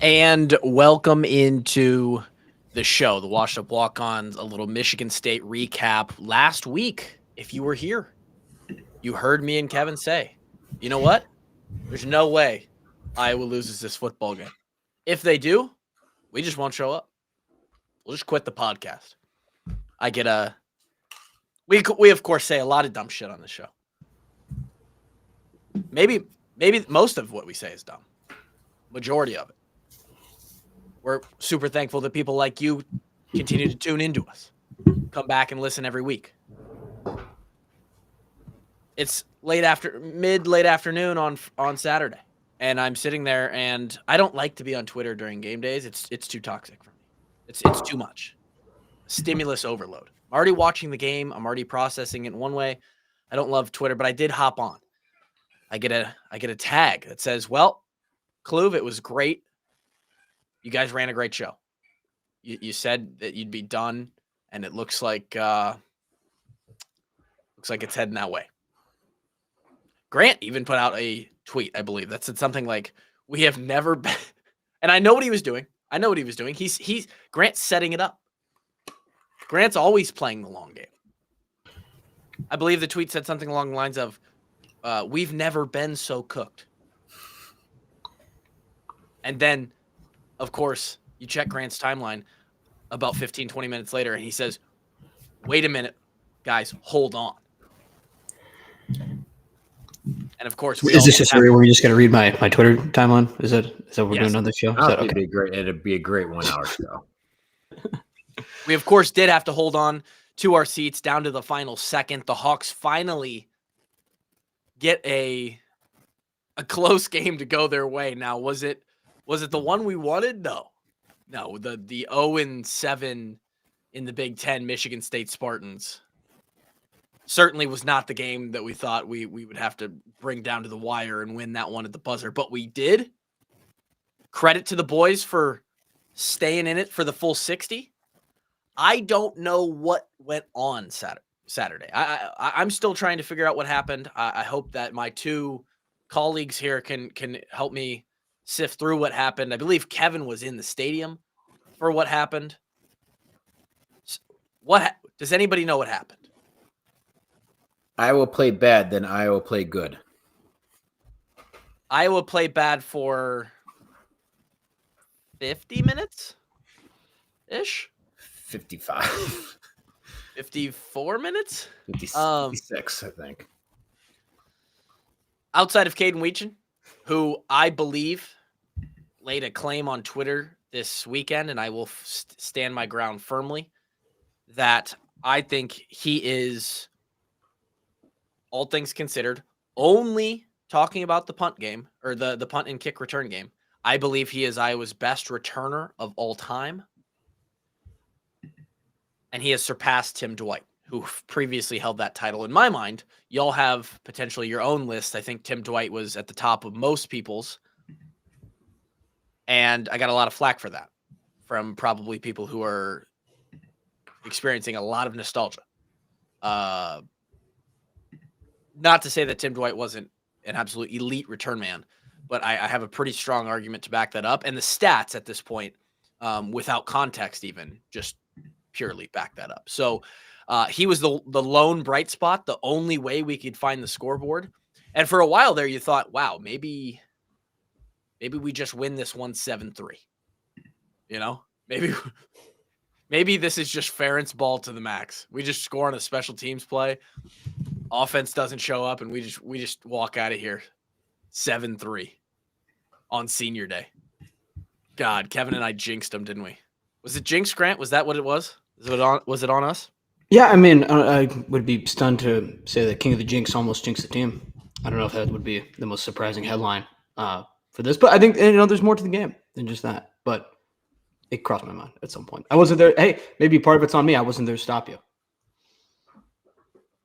And welcome into the show, the Washed Up Walk-Ons, a little Michigan State recap. Last week, if you were here, you heard me and Kevin say, you know what? There's no way Iowa loses this football game. If they do, we just won't show up. We'll just quit the podcast. We of course say a lot of dumb shit on the show. Maybe most of what we say is dumb. Majority of it. We're super thankful that people like you continue to tune into us. Come back and listen every week. It's late afternoon on Saturday, and I'm sitting there, and I don't like to be on Twitter during game days. It's too toxic for me. It's too much. Stimulus overload. I'm already watching the game. I'm already processing it in one way. I don't love Twitter, but I did hop on. I get a tag that says, "Well, Kluve, it was great. You guys ran a great show. You said that you'd be done, and it looks like it's heading that way." Grant even put out a tweet, I believe, that said something like, "We have never been," and I know what he was doing. He's Grant's setting it up. Grant's always playing the long game. I believe the tweet said something along the lines of, "We've never been so cooked." And then, of course, you check Grant's timeline about 15, 20 minutes later, and he says, "Wait a minute, guys, hold on." And of course, is this just where we're just going to read my Twitter timeline? Is that what we're doing on this show? Okay? It'd be a great 1 hour show. We, of course, did have to hold on to our seats down to the final second. The Hawks finally get a close game to go their way. Now, was it the one we wanted? No. The 0-7 in the Big Ten Michigan State Spartans certainly was not the game that we thought we would have to bring down to the wire and win that one at the buzzer. But we did. Credit to the boys for staying in it for the full 60. I don't know what went on Saturday. I'm still trying to figure out what happened. I hope that my two colleagues here can help me sift through what happened. I believe Kevin was in the stadium for what happened. Does anybody know what happened? Iowa played bad, then Iowa played good. Iowa played bad for 50 minutes-ish? 55. 54 minutes? 56, I think. Outside of Caden Wetjen, who I believe laid a claim on Twitter this weekend, and I will stand my ground firmly, that I think he is, all things considered, only talking about the punt game, or the punt and kick return game. I believe he is Iowa's best returner of all time. And he has surpassed Tim Dwight, who previously held that title. In my mind, y'all have potentially your own list. I think Tim Dwight was at the top of most people's. And I got a lot of flack for that from probably people who are experiencing a lot of nostalgia. Not to say that Tim Dwight wasn't an absolute elite return man, but I have a pretty strong argument to back that up. And the stats at this point, without context even, just purely back that up. So he was the lone bright spot, the only way we could find the scoreboard. And for a while there, you thought, wow, maybe we just win this 1-7-3. You know, maybe this is just Ferentz ball to the max. We just score on a special teams play. Offense doesn't show up, and we just walk out of here 7-3 on senior day. God, Kevin and I jinxed them, didn't we? Was it jinx, Grant? Was that what it was? Was it on us? Yeah, I mean, I would be stunned to say that King of the Jinx almost jinxed the team. I don't know if that would be the most surprising headline for this, but I think there's more to the game than just that. But it crossed my mind at some point. I wasn't there. Hey, maybe part of it's on me. I wasn't there to stop you.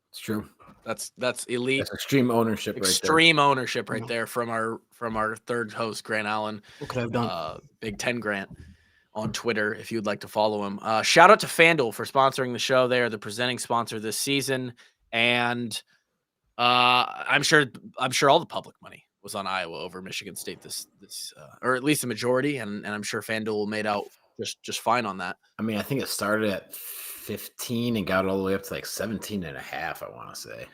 It's true. That's elite. That's extreme ownership. Extreme ownership right there from our third host, Grant Allen. What could I have done? Big Ten Grant on Twitter if you'd like to follow him. Shout out to FanDuel for sponsoring the show. They are the presenting sponsor this season, and I'm sure all the public money was on Iowa over Michigan State this or at least a majority, and I'm sure FanDuel made out just fine on that. I mean, I think it started at 15 and got all the way up to like 17 and a half, I want to say.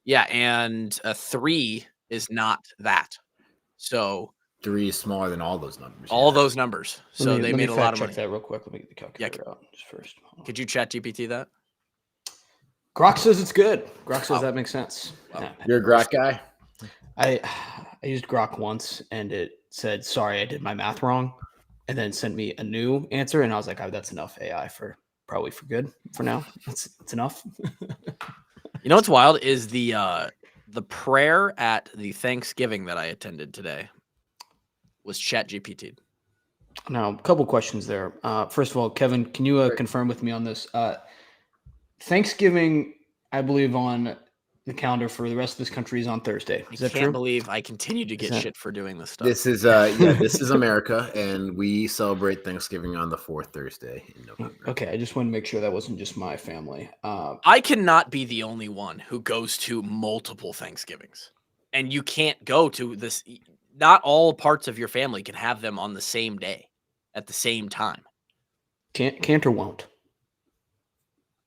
Yeah, and a 3 is not that. So 3 is smaller than all those numbers. all those numbers. So they made a lot of money. Check that real quick. Let me get the calculator out just first. Could you chat GPT that? Grok says it's good. Grok says that makes sense. Wow. You're a Grok guy? I used Grok once and it said, sorry, I did my math wrong, and then sent me a new answer. And I was like, oh, that's enough AI for good for now. It's enough. You know what's wild is the prayer at the Thanksgiving that I attended today was chat GPT. Now, a couple questions there. First of all, Kevin, can you confirm with me on this? Thanksgiving, I believe, on the calendar for the rest of this country is on Thursday. Is that true? I can't believe I continue to get shit for doing this stuff. This is this is America, and we celebrate Thanksgiving on the 4th Thursday in November. Okay, I just want to make sure that wasn't just my family. I cannot be the only one who goes to multiple Thanksgivings, and you can't go to this. Not all parts of your family can have them on the same day at the same time. Can't or won't.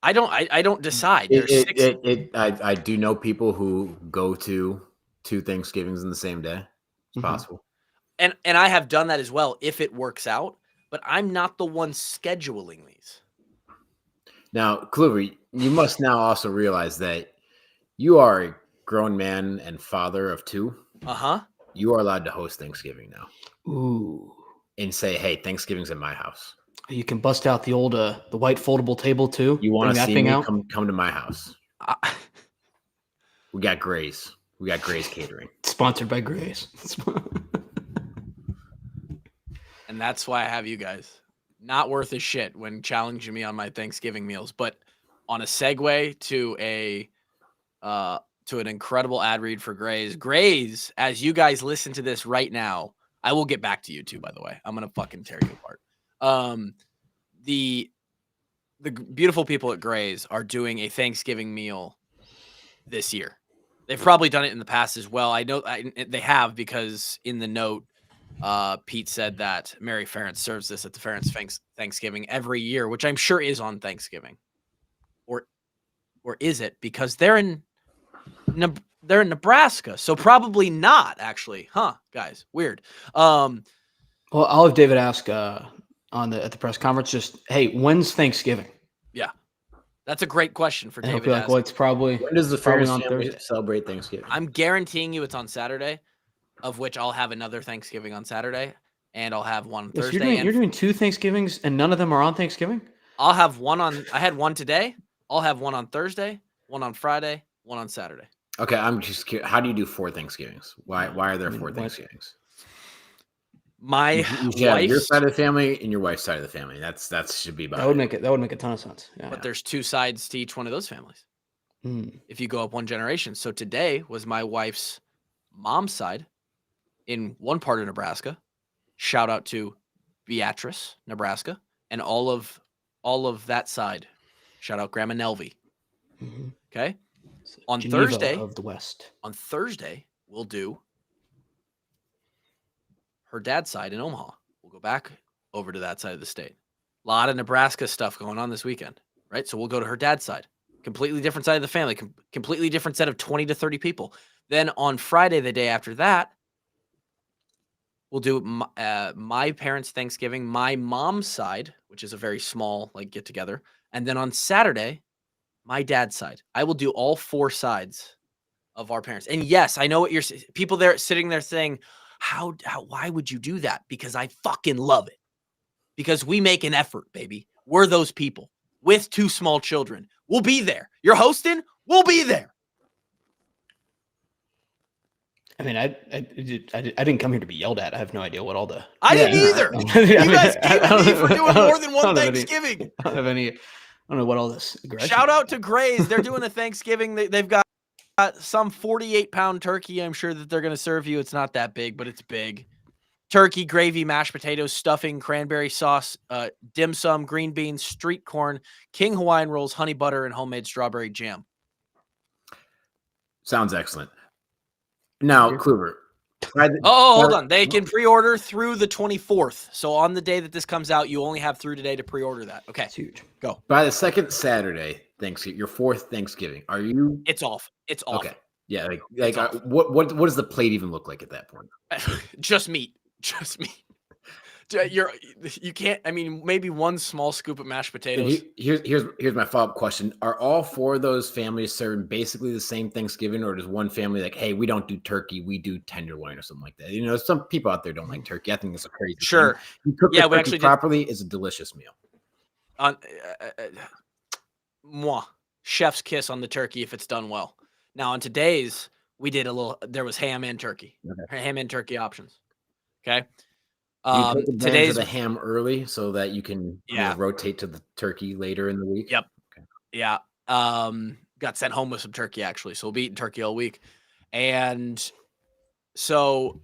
I don't decide. I do know people who go to 2 Thanksgivings in the same day. It's possible. And I have done that as well if it works out, but I'm not the one scheduling these. Now, Kluver, you must now also realize that you are a grown man and father of 2. Uh-huh. You are allowed to host Thanksgiving now. Ooh. And say, hey, Thanksgiving's at my house. You can bust out the old the white foldable table too. You want to see me? Out? Come to my house. We got Gray's. We got Gray's Catering. Sponsored by Gray's. And that's why I have you guys. Not worth a shit when challenging me on my Thanksgiving meals, but on a segue to an incredible ad read for Gray's. Gray's, as you guys listen to this right now, I will get back to you too, by the way. I'm gonna fucking tear you apart. The beautiful people at Gray's are doing a Thanksgiving meal this year. They've probably done it in the past as well. I know they have, because in the note, Pete said that Mary Ferentz serves this at the Ferentz Thanksgiving every year, which I'm sure is on Thanksgiving, or is it? Because they're in Nebraska, so probably not actually, huh? Guys, weird. Well, I'll have David ask at the press conference. Just, hey, when's Thanksgiving? Yeah, that's a great question for and David. He'll be like, well, it's probably when does the probably Ferentz on family Thursday. celebrate Thanksgiving? I'm guaranteeing you it's on Saturday, of which I'll have another Thanksgiving on Saturday, and I'll have one Thursday. So you're doing 2 Thanksgivings, and none of them are on Thanksgiving? I'll have one on. I had one today. I'll have one on Thursday, one on Friday, one on Saturday. Okay, I'm just curious. How do you do 4 Thanksgivings? Why are there 4 Thanksgivings? My your side of the family and your wife's side of the family. That should be about that would make a ton of sense. Yeah, but there's 2 sides to each one of those families. Hmm. If you go up one generation. So today was my wife's mom's side in one part of Nebraska. Shout out to Beatrice, Nebraska, and all of that side. Shout out Grandma Nelvy. Mm-hmm. Okay. On Geneva Thursday of the West. On Thursday, we'll do her dad's side in Omaha. We'll go back over to that side of the state. A lot of Nebraska stuff going on this weekend, right? So we'll go to her dad's side. Completely different side of the family. Completely different set of 20 to 30 people. Then on Friday, the day after that, we'll do my parents' Thanksgiving, my mom's side, which is a very small get together, and then on Saturday, my dad's side. I will do all 4 sides of our parents. And yes, I know what you're people there sitting there saying, why would you do that? Because I fucking love it. Because we make an effort, baby. We're those people with 2 small children. We'll be there. You're hosting, we'll be there. I mean, I didn't come here to be yelled at. I have no idea what all the. I didn't either. You guys came at me for doing more than one Thanksgiving. I don't know what all this. Shout out to Gray's. They're doing a Thanksgiving. They've got some 48-pound turkey. I'm sure that they're going to serve you. It's not that big, but it's big. Turkey, gravy, mashed potatoes, stuffing, cranberry sauce, dim sum, green beans, street corn, king Hawaiian rolls, honey butter, and homemade strawberry jam. Sounds excellent. Now, Kluver, Hold on. They can pre-order through the 24th. So on the day that this comes out, you only have through today to pre-order that. Okay. It's huge. Go. By the second Saturday, Thanksgiving, your fourth Thanksgiving, are you? It's off. It's off. Okay. Yeah. Off. What does the plate even look like at that point? Just meat. Just meat. You can't. I mean, maybe one small scoop of mashed potatoes. Here's my follow-up question: are all four of those families serving basically the same Thanksgiving, or does one family like, hey, we don't do turkey, we do tenderloin or something like that? You know, some people out there don't like turkey. I think it's a crazy. Sure. Thing. You cook Yeah, the we turkey actually properly. It's a delicious meal. Chef's kiss on the turkey if it's done well. Now on today's, we did there was ham and turkey, ham and turkey options. Okay. You take advantage of the ham early so that you can rotate to the turkey later in the week. Yep. Okay. Yeah. Got sent home with some turkey actually, so we'll be eating turkey all week, and so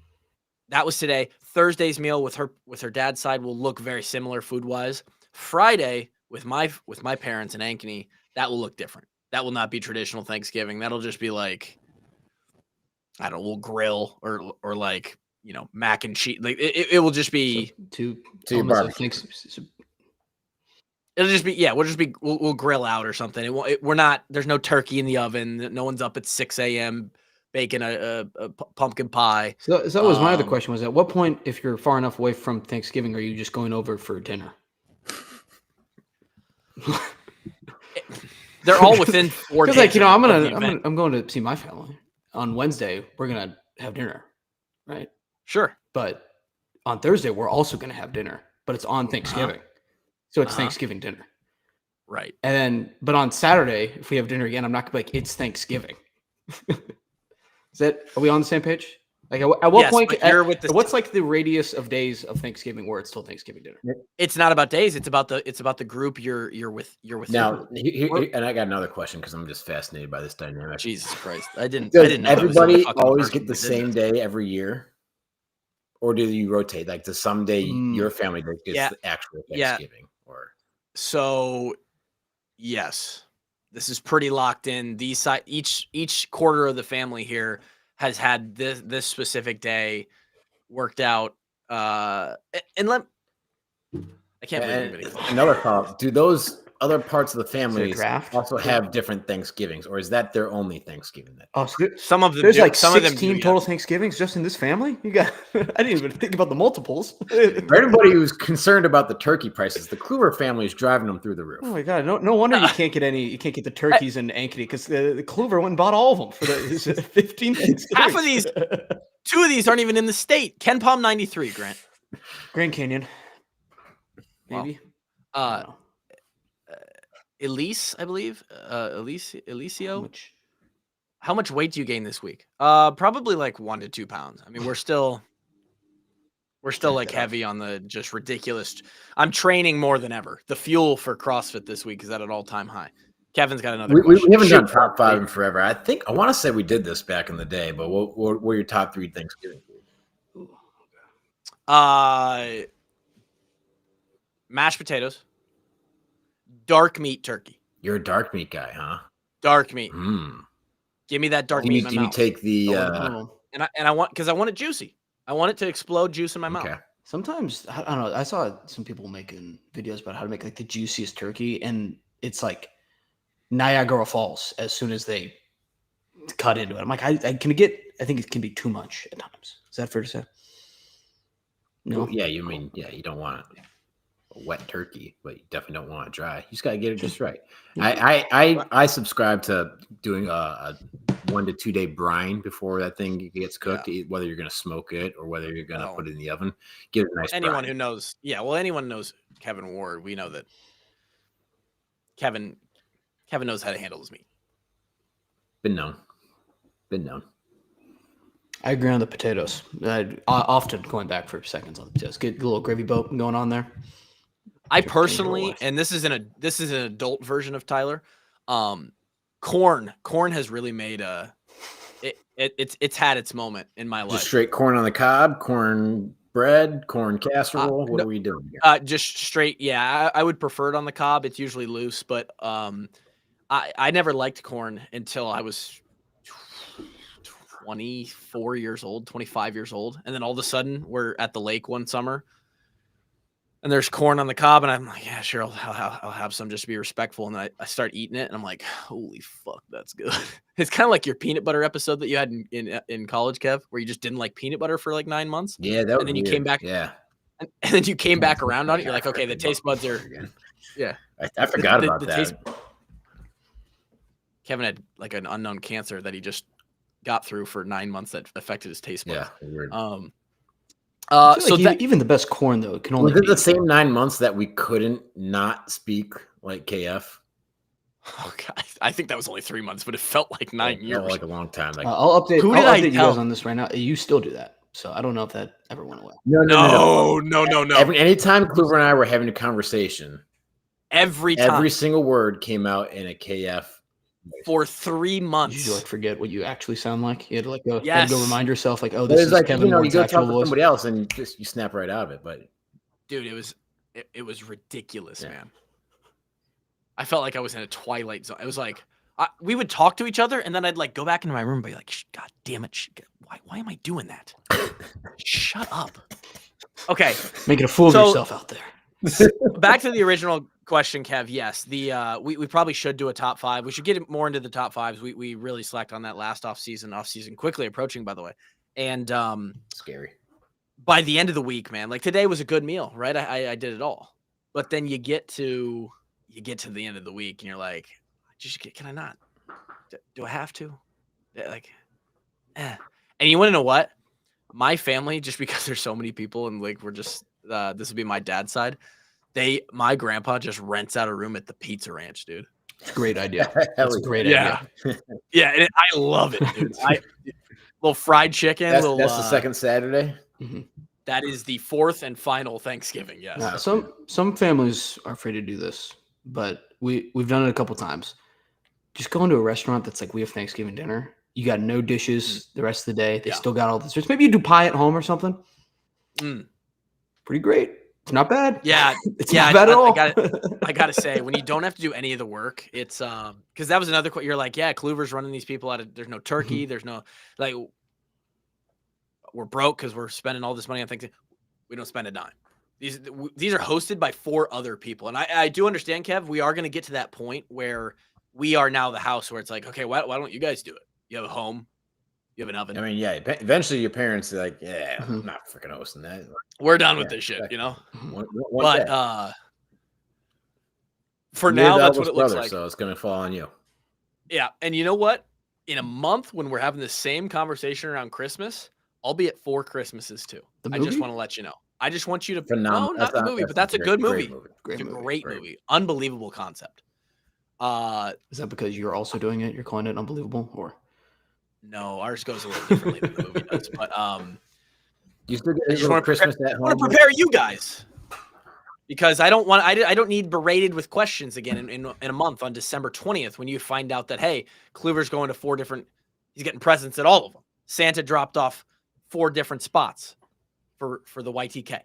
that was today. Thursday's meal with her dad's side will look very similar food wise. Friday with my parents and Ankeny, that will look different. That will not be traditional Thanksgiving. That'll just be like, I don't know, we'll grill or like, you know, mac and cheese. Like it will just be two barbecue. It'll just be we'll grill out or something. We're not. There's no turkey in the oven. No one's up at 6 a.m. baking a pumpkin pie. So that was my other question. Was at what point, if you're far enough away from Thanksgiving, are you just going over for dinner? They're all within 4 days. Like, you know, I'm going to see my family on Wednesday. We're gonna have dinner, right? Sure. But on Thursday, we're also going to have dinner, but it's on Thanksgiving. So it's Thanksgiving dinner. Right. And then, but on Saturday, if we have dinner again, I'm not going to be like, it's Thanksgiving. Are we on the same page? Like at what point, what's like the radius of days of Thanksgiving where it's still Thanksgiving dinner? It's not about days. It's about the group you're with. Now, and I got another question because I'm just fascinated by this dynamic. Jesus Christ. I didn't know everybody always get the same day every year? Or do you rotate? Like, does someday your family gets the actual Thanksgiving? Or so, yes, this is pretty locked in. Each quarter of the family here has had this specific day worked out. I can't believe anybody. Another follow-up: do those other parts of the family also have different Thanksgivings, or is that their only Thanksgiving? Oh, so some of them. There's like some 16 of them do, total Thanksgivings just in this family. You got. I didn't even think about the multiples. For everybody who's concerned about the turkey prices, the Kluwer family is driving them through the roof. Oh my god! No wonder you can't get any. You can't get the turkeys in Ankeny because the Kluwer went and bought all of them for the 15 Thanksgivings. Half of these, 2 of these aren't even in the state. Ken Palm 93, Grant. Grand Canyon, maybe. Well, Elise, I believe. Eliseo. How much weight do you gain this week? Probably like 1 to 2 pounds. I mean, we're still like heavy on the just ridiculous. I'm training more than ever. The fuel for CrossFit this week is at an all-time high. Kevin's got another question. We haven't done top 5 in forever. I want to say we did this back in the day, but what were your top 3 Thanksgiving foods? Mashed potatoes. Dark meat turkey. You're a dark meat guy, huh? Dark meat. Give me that dark meat in my mouth. Do you take the and I want, because I want it juicy. I want it to explode juice in my mouth. Sometimes I don't know. I saw some people making videos about how to make like the juiciest turkey, and it's like Niagara Falls as soon as they cut into it. I'm like, I think it can be too much at times. Is that fair to say? No. Well, yeah, you don't want a wet turkey, but you definitely don't want it dry. You just gotta get it just right. I subscribe to doing a 1 to 2 day brine before that thing gets cooked, whether you're gonna smoke it or whether you're gonna put it in the oven. Get it nice. Anyone brine. Who knows, anyone knows Kevin Ward, we know that Kevin knows how to handle his meat. Been known. I agree on the potatoes. Often going back for seconds on the potatoes. Get a little gravy boat going on there. I personally, and this is an adult version of Tyler. Corn has really made it's had its moment in my life. Just straight corn on the cob, corn bread, corn casserole. What are we doing here? Just straight. Yeah, I would prefer it on the cob. It's usually loose, but I never liked corn until I was 24 years old, 25 years old. And then all of a sudden we're at the lake one summer and there's corn on the cob. And I'm like, yeah, sure. I'll have some just to be respectful. And I start eating it and I'm like, holy fuck, that's good. It's kind of like your peanut butter episode that you had in college, Kev, where you just didn't like peanut butter for like 9 months. Yeah. That was and then weird. you came back. Yeah. And then you came back around on it. You're like, okay, the taste buds are, yeah. I forgot about that. Kevin had like an unknown cancer that he just got through for 9 months that affected his taste buds. Yeah, weird. So even the best corn though can only was it be the same 9 months that we couldn't not speak like KF? Oh god, I think that was only 3 months, but it felt like 9 years. Like a long time. Like I'll update Who did I you tell? guys on this right now. You still do that, so I don't know if that ever went away. No. Anytime Kluver and I were having a conversation, every time, every single word came out in a KF for 3 months. Did you like forget what you actually sound like? You had to like go, Yes. go remind yourself like, oh, But this it's is like, Kevin you Ward's go actual talk to voice. somebody else and you snap right out of it. But Dude, it was ridiculous, man. I felt like I was in a twilight zone. It was like we would talk to each other, and then I'd like go back into my room and be like, God damn it, why am I doing that? Shut up. Okay, making a fool of yourself out there. Back to the original question, Kev. Yes, we probably should do a top 5. We should get more into the top 5s. We really slacked on that last off season quickly approaching, by the way. And scary. By the end of the week, man, like today was a good meal, right? I did it all. But then you get to the end of the week and you're like, can I not? Do I have to? Like, And you want to know what? My family, just because there's so many people and like we're just this would be my dad's side. My grandpa just rents out a room at the Pizza Ranch, dude. Great idea. That's a great idea. Yeah, and I love it, dude. Little fried chicken. That's the second Saturday. Mm-hmm. That is the 4th and final Thanksgiving. Yes. Some families are free to do this, but we've done it a couple times. Just go into a restaurant that's like we have Thanksgiving dinner. You got no dishes the rest of the day. They still got all the desserts. Maybe you do pie at home or something. Pretty great. It's not bad. Yeah, it's not bad at all. I gotta say, when you don't have to do any of the work, it's because that was another question. You're like, yeah, Kluver's running these people out of. There's no turkey. There's no like. We're broke because we're spending all this money on things. We don't spend a dime. These are hosted by 4 other people, and I do understand, Kev. We are going to get to that point where we are now the house where it's like, okay, why don't you guys do it? You have a home, you have an oven. I mean, yeah. Eventually, your parents are like, yeah, I'm not freaking hosting that. We're done with this shit, you know. But for now, that's what it looks like. So it's going to fall on you. Yeah, and you know what? In a month, when we're having the same conversation around Christmas, I'll be at 4 Christmases too. I just want to let you know. I just want you to no, not the movie, but that's a good movie. It's a great movie. Unbelievable concept. Is that because you're also doing it? You're calling it unbelievable, or no? Ours goes a little differently than the movie does. But you still get Christmas at home. I want to prepare you guys because I don't need berated with questions again in a month on December 20th when you find out that hey, Kluver's going to 4 different. He's getting presents at all of them. Santa dropped off 4 different spots for the YTK.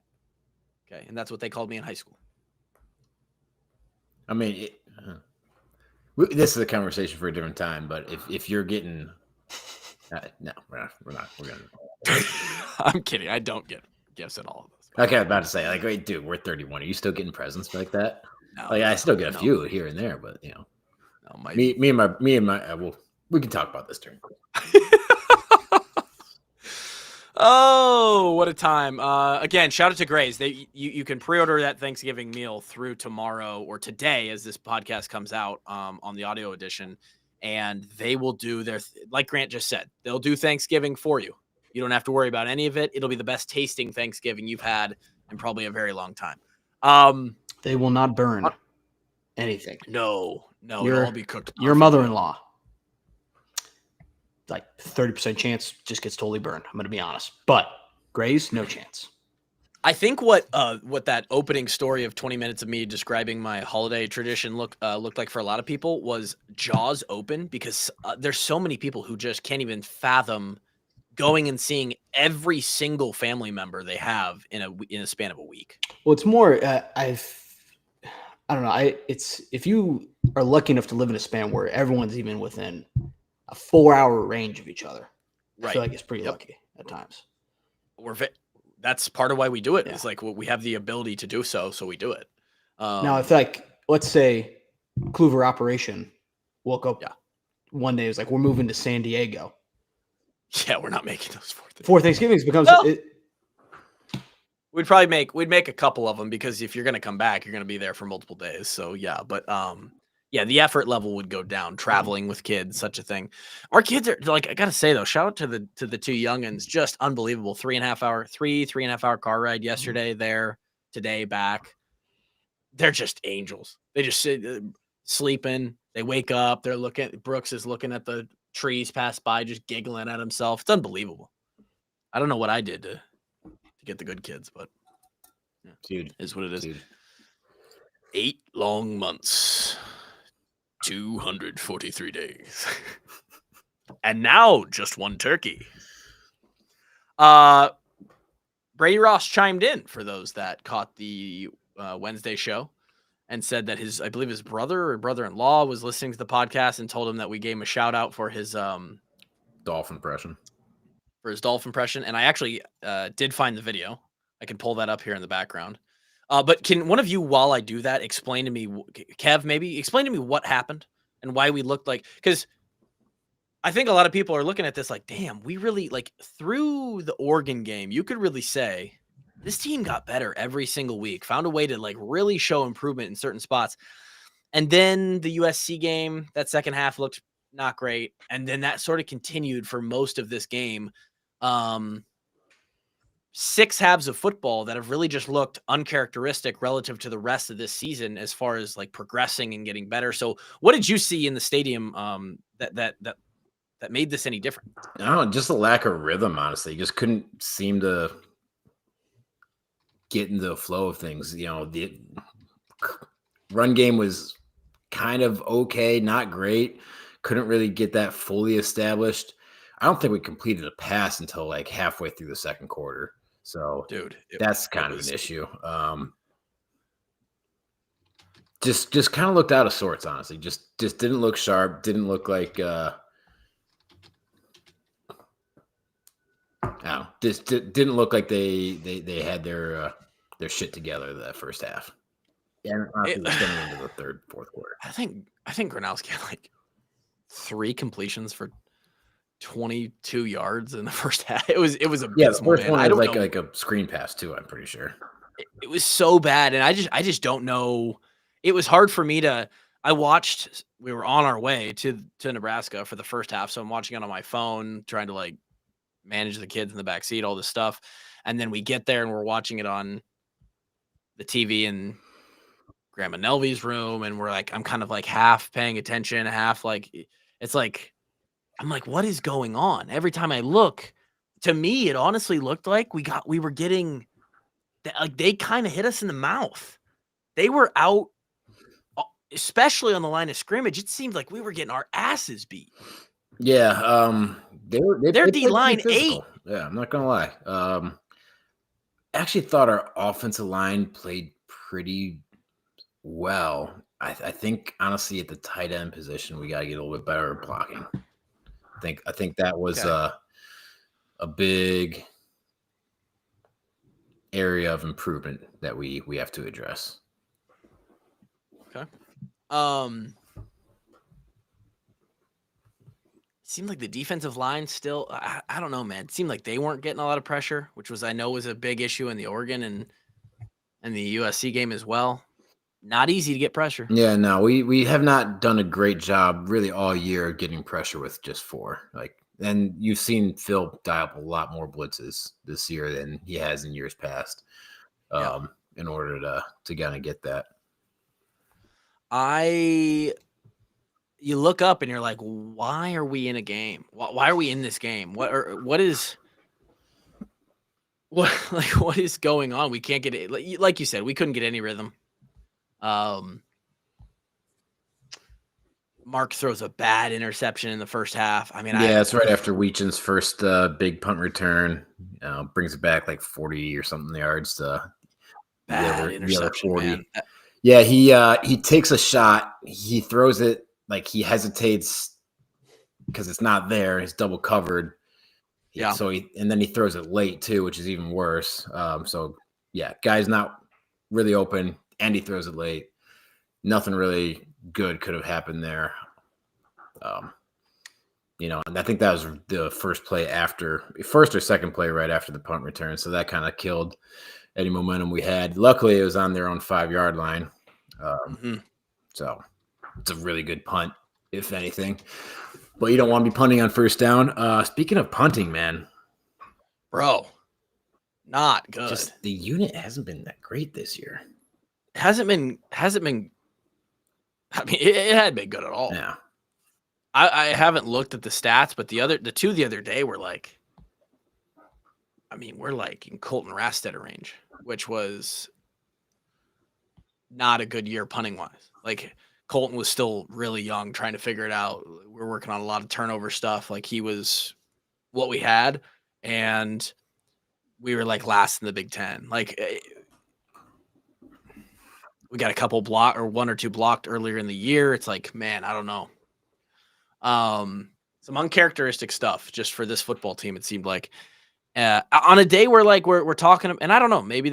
Okay, and that's what they called me in high school. I mean, this is a conversation for a different time. But if you're getting, no, we're not. We're gonna. I'm kidding. I don't get gifts at all of those. Okay, I was about to say, like, wait, dude, we're 31. Are you still getting presents like that? No, like, I still get a few here and there, but you know, no, me and my, well, we can talk about this during. Oh, what a time. Again, shout out to Grays. You can pre-order that Thanksgiving meal through tomorrow or today as this podcast comes out on the audio edition. And they will do like Grant just said, they'll do Thanksgiving for you. You don't have to worry about any of it. It'll be the best tasting Thanksgiving you've had in probably a very long time. They will not burn anything. No, it'll all be cooked. Your mother-in-law. Like 30% chance just gets totally burned. I'm going to be honest, but Grays, no chance. I think what that opening story of 20 minutes of me describing my holiday tradition looked like for a lot of people was jaws open because there's so many people who just can't even fathom going and seeing every single family member they have in a span of a week. Well, it's more I don't know. It's if you are lucky enough to live in a span where everyone's even within a 4-hour range of each other. I feel like it's pretty lucky at times. That's part of why we do it. Yeah. It's like we have the ability to do so we do it. Now, I feel like, let's say Kluver operation woke up one day, it was like, we're moving to San Diego. Yeah, we're not making those for Thanksgiving. Becomes we'd make a couple of them, because if you're going to come back, you're going to be there for multiple days. So yeah, but the effort level would go down traveling with kids, such a thing. Our kids are like, I got to say though, shout out to the two youngins, just unbelievable. 3.5 hour car ride yesterday there, today back. They're just angels. They just sit sleeping. They wake up. They're Brooks is looking at the trees pass by, just giggling at himself. It's unbelievable. I don't know what I did to get the good kids, but dude, is what it is. Dude. 8 long months, 243 days, and now just one turkey. Brady Ross chimed in for those that caught the Wednesday show and said that I believe his brother or brother-in-law was listening to the podcast and told him that we gave him a shout out for his dolphin impression. And I actually did find the video. I can pull that up here in the background. But can one of you, while I do that, explain to me, Kev, maybe explain to me what happened and why we looked like, because I think a lot of people are looking at this like, damn, we really, like, through the Oregon game, you could really say this team got better every single week, found a way to like really show improvement in certain spots. And then the USC game, that second half looked not great. And then that sort of continued for most of this game. 6 halves of football that have really just looked uncharacteristic relative to the rest of this season as far as like progressing and getting better. So what did you see in the stadium that made this any different? I don't know, just a lack of rhythm, honestly. Just couldn't seem to get into the flow of things. You know, the run game was kind of okay, not great. Couldn't really get that fully established. I don't think we completed a pass until like halfway through the second quarter. So, dude, that's kind of an issue. Just kind of looked out of sorts, honestly. Just didn't look sharp. Didn't look like just didn't look like they had their shit together that first half. Yeah, honestly, extending into the third, fourth quarter. I think Gronowski had like 3 completions for 22 yards in the first half. It was abysmal. Yeah, the first one was like a screen pass too, I'm pretty sure. It was so bad, and I just don't know. It was hard for me to. We were on our way to Nebraska for the first half, so I'm watching it on my phone, trying to like manage the kids in the back seat, all this stuff, and then we get there and we're watching it on the TV in Grandma Nelvy's room, and we're like, I'm kind of like half paying attention, half like it's like. I'm like, what is going on? Every time I look, to me, it honestly looked like we were getting, like they kind of hit us in the mouth. They were out, especially on the line of scrimmage. It seemed like we were getting our asses beat. Yeah, their D line 8. Yeah, I'm not gonna lie. I actually thought our offensive line played pretty well. I think honestly at the tight end position, we got to get a little bit better at blocking. I think that was a big area of improvement that we have to address. Okay. Seemed like the defensive line still, I don't know, man. It seemed like they weren't getting a lot of pressure, which I know was a big issue in the Oregon and the USC game as well. Not easy to get pressure. Yeah, no, we have not done a great job really all year getting pressure with just 4. And you've seen Phil dial up a lot more blitzes this year than he has in years past. In order to kind of get that. You look up and you're like, why are we in a game? Why are we in this game? What is going on? We can't get it. Like you said, we couldn't get any rhythm. Mark throws a bad interception in the first half. I mean, it's right after Wetjen's first big punt return. Brings it back like 40 or something yards to bad interception, the other 40. Man. Yeah, he takes a shot. He throws it like he hesitates because it's not there. It's double covered. Yeah. So and then he throws it late too, which is even worse. So yeah, guy's not really open, and he throws it late. Nothing really good could have happened there. And I think that was the first or second play right after the punt return. So that kind of killed any momentum we had. Luckily, it was on their own 5-yard line. So it's a really good punt, if anything. But you don't want to be punting on first down. Speaking of punting, man. Bro, not good. Just the unit hasn't been that great this year. Hasn't been. I mean, it hadn't been good at all. Yeah. I haven't looked at the stats, but the two the other day were like, I mean, we're like in Colton Rastetter range, which was not a good year punting wise. Like Colton was still really young, trying to figure it out. We're working on a lot of turnover stuff. Like he was what we had, and we were like last in the Big Ten. Like we got a couple one or two blocked earlier in the year. It's like, man, I don't know. Some uncharacteristic stuff just for this football team. It seemed like on a day where like we're talking, and I don't know, maybe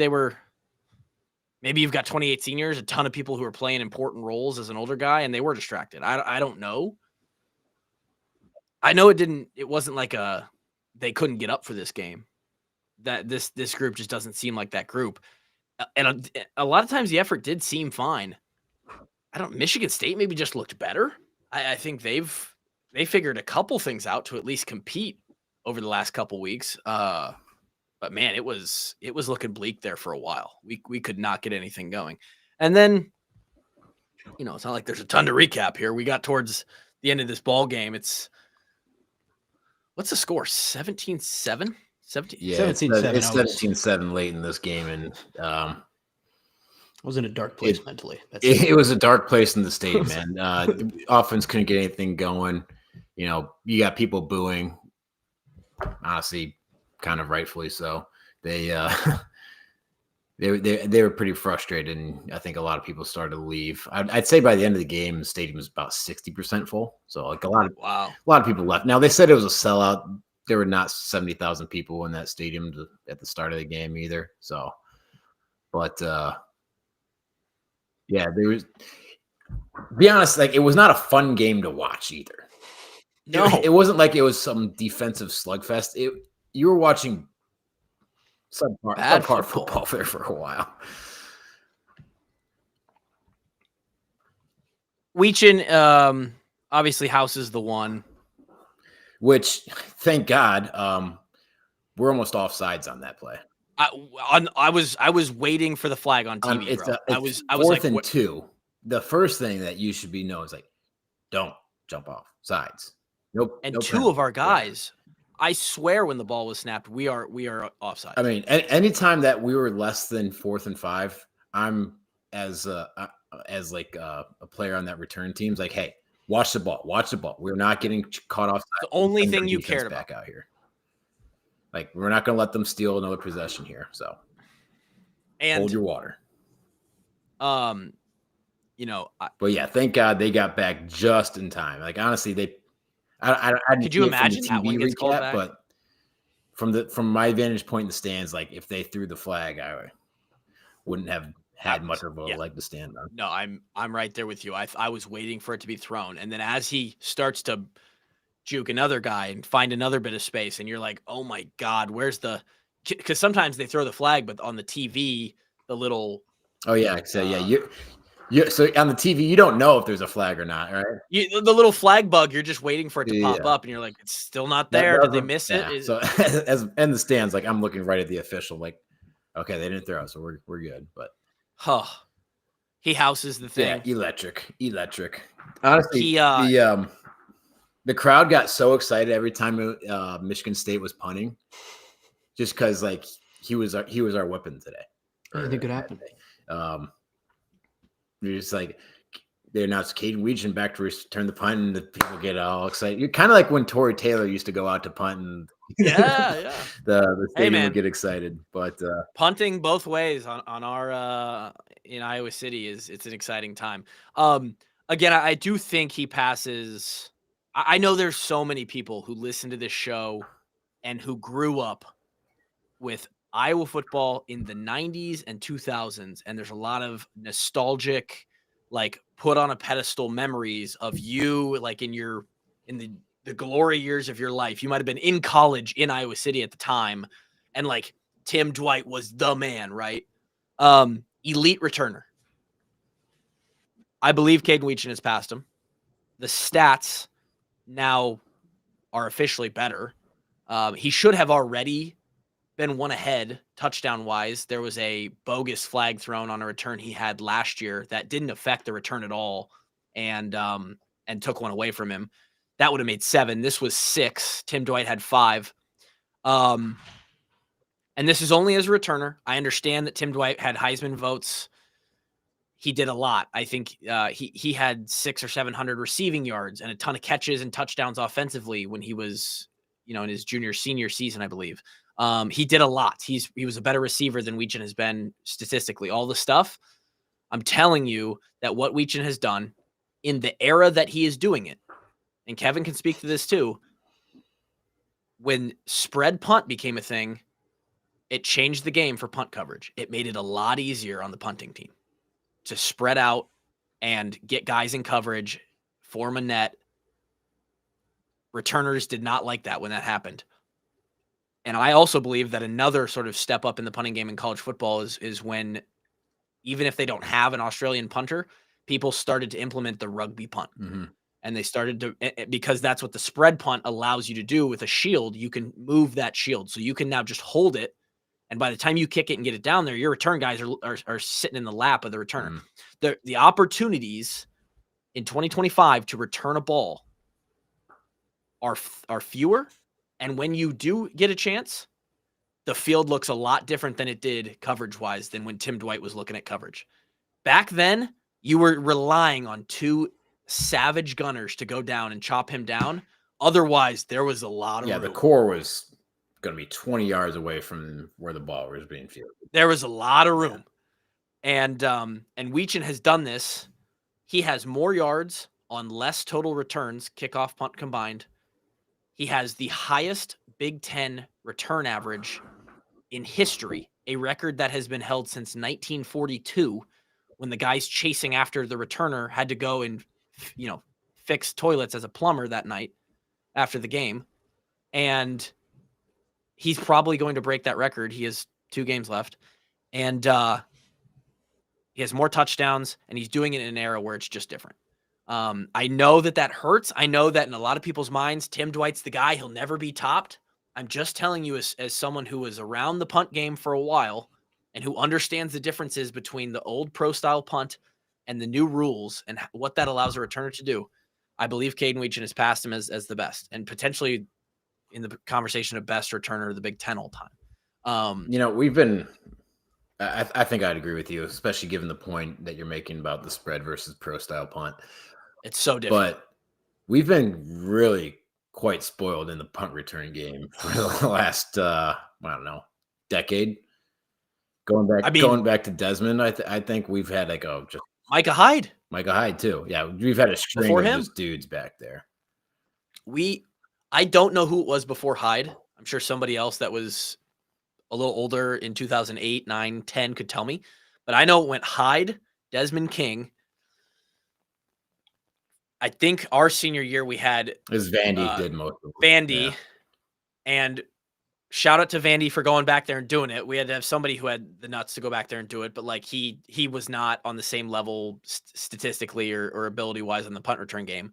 you've got 28 seniors, a ton of people who are playing important roles as an older guy, and they were distracted. I don't know. I know it wasn't like they couldn't get up for this game. That this group just doesn't seem like that group. And a lot of times the effort did seem fine. Michigan State maybe just looked better. I think they figured a couple things out to at least compete over the last couple weeks. But man, it was looking bleak there for a while. We could not get anything going. And then, it's not like there's a ton to recap here. We got towards the end of this ball game. What's the score? 17-7? 17? Yeah, 17-7. It's 17-7 late in this game, and I was in a dark place mentally. It was a dark place in the stadium, man. The offense couldn't get anything going. You got people booing. Honestly, kind of rightfully so. They were pretty frustrated, and I think a lot of people started to leave. I'd say by the end of the game, the stadium was about 60% full. So like a lot of people left. Now they said it was a sellout. There were not 70,000 people in that stadium at the start of the game either. So, but yeah, there was. Be honest, like it was not a fun game to watch either. No, it wasn't like it was some defensive slugfest. You were watching subpar football there for a while. Wetjen obviously houses the one. Which, thank God, we're almost offsides on that play. I was waiting for the flag on TV, bro. I was fourth like, and 2. The first thing that you should be knowing is like, don't jump off sides. Nope. And two of our guys, I swear, when the ball was snapped, we are offside. I mean, anytime that we were less than 4th and 5, I'm as a player on that return team's like, hey. Watch the ball. We're not getting caught off. The only thing you cared about out here. Like we're not going to let them steal another possession here. So, hold your water. But yeah, thank God they got back just in time. Like honestly, I could you imagine that one gets called back? But from my vantage point in the stands, like if they threw the flag, I wouldn't have had much of a leg to stand on. No, I'm right there with you. I was waiting for it to be thrown, and then as he starts to juke another guy and find another bit of space, and you're like, oh my God, where's the? Because sometimes they throw the flag, but on the TV, the little. Oh yeah, so so on the TV, you don't know if there's a flag or not, right? The little flag bug, you're just waiting for it to pop up, and you're like, it's still not there. Did they miss it? Yeah. So as in the stands, like I'm looking right at the official, like, okay, they didn't throw it, so we're good, but. He houses the thing. Yeah, electric. Honestly, the crowd got so excited every time Michigan State was punting, just because like he was our weapon today. Anything could happen. You're just like they announced Caden Wetjen back to return the punt, and the people get all excited. You're kind of like when Torrey Taylor used to go out to punt, and yeah. the stadium would get excited. But punting both ways on our in Iowa City it's an exciting time. Again, I do think he passes. I know there's so many people who listen to this show and who grew up with Iowa football in the 90s and 2000s. And there's a lot of nostalgic, like put on a pedestal memories of you, like in the glory years of your life. You might have been in college in Iowa City at the time. And like Tim Dwight was the man, right? Elite returner. I believe Caden Wetjen has passed him. The stats now are officially better. He should have already been one ahead touchdown-wise. There was a bogus flag thrown on a return he had last year that didn't affect the return at all and took one away from him. That would have made 7. This was 6. Tim Dwight had 5. And this is only as a returner. I understand that Tim Dwight had Heisman votes. He did a lot. I think he had 600 or 700 receiving yards and a ton of catches and touchdowns offensively when he was, in his senior season, I believe. He did a lot. He was a better receiver than Wetjen has been statistically. All the stuff, I'm telling you that what Wetjen has done in the era that he is doing it, and Kevin can speak to this too, when spread punt became a thing, it changed the game for punt coverage. It made it a lot easier on the punting team to spread out and get guys in coverage, form a net. Returners did not like that when that happened. And I also believe that another sort of step up in the punting game in college football is when, even if they don't have an Australian punter, people started to implement the rugby punt. Mm-hmm. And they started to, because that's what the spread punt allows you to do with a shield. You can move that shield. So you can now just hold it. And by the time you kick it and get it down there, your return guys are sitting in the lap of the returner. Mm-hmm. The opportunities in 2025 to return a ball are fewer. And when you do get a chance, the field looks a lot different than it did coverage-wise than when Tim Dwight was looking at coverage. Back then, you were relying on 2 savage gunners to go down and chop him down. Otherwise, there was a lot of room. The core was going to be 20 yards away from where the ball was being fielded. There was a lot of room. And Wetjen has done this. He has more yards on less total returns, kickoff, punt combined. He has the highest Big Ten return average in history, a record that has been held since 1942, when the guys chasing after the returner had to go and, fix toilets as a plumber that night after the game. And he's probably going to break that record. He has 2 games left. And he has more touchdowns, and he's doing it in an era where it's just different. I know that hurts. I know that in a lot of people's minds, Tim Dwight's the guy. He'll never be topped. I'm just telling you as someone who was around the punt game for a while and who understands the differences between the old pro-style punt and the new rules and what that allows a returner to do. I believe Caden Wetjen has passed him as the best and potentially in the conversation of best returner of the Big Ten all time. We've been – I think I'd agree with you, especially given the point that you're making about the spread versus pro-style punt. It's so different. But we've been really quite spoiled in the punt return game for the last, decade. Going back to Desmond, I think we've had just Micah Hyde. Micah Hyde too. Yeah, we've had a string of those dudes back there. I don't know who it was before Hyde. I'm sure somebody else that was a little older in 2008, 9, 10 could tell me. But I know it went Hyde, Desmond King. I think our senior year we had Vandy did most of it. Vandy, and shout out to Vandy for going back there and doing it. We had to have somebody who had the nuts to go back there and do it, but he was not on the same level statistically or ability wise in the punt return game.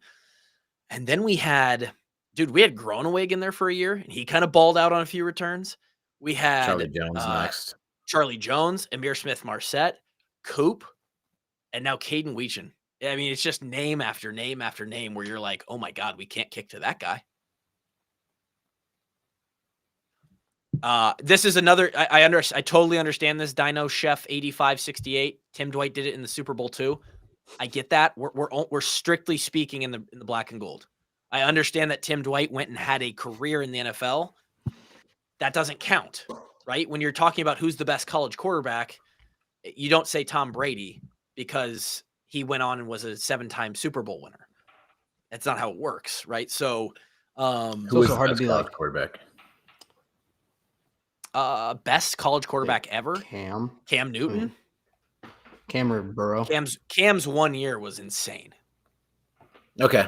And then we had Gronewig in there for a year, and he kind of balled out on a few returns. We had Charlie Jones next. Charlie Jones, Amir Smith-Marset, Coop, and now Caden Wetjen. I mean, it's just name after name after name where you're like, oh my God, we can't kick to that guy. This is another, I totally understand this. Dino Chef 85-68. Tim Dwight did it in the Super Bowl too. I get that. We're strictly speaking in the black and gold. I understand that Tim Dwight went and had a career in the NFL. That doesn't count, right? When you're talking about who's the best college quarterback, you don't say Tom Brady because he went on and was a 7-time Super Bowl winner. That's not how it works, right? So who is hard to be like quarterback? best college quarterback ever, Cam Newton. Cam or Burrow. Cam's 1 year was insane. Okay.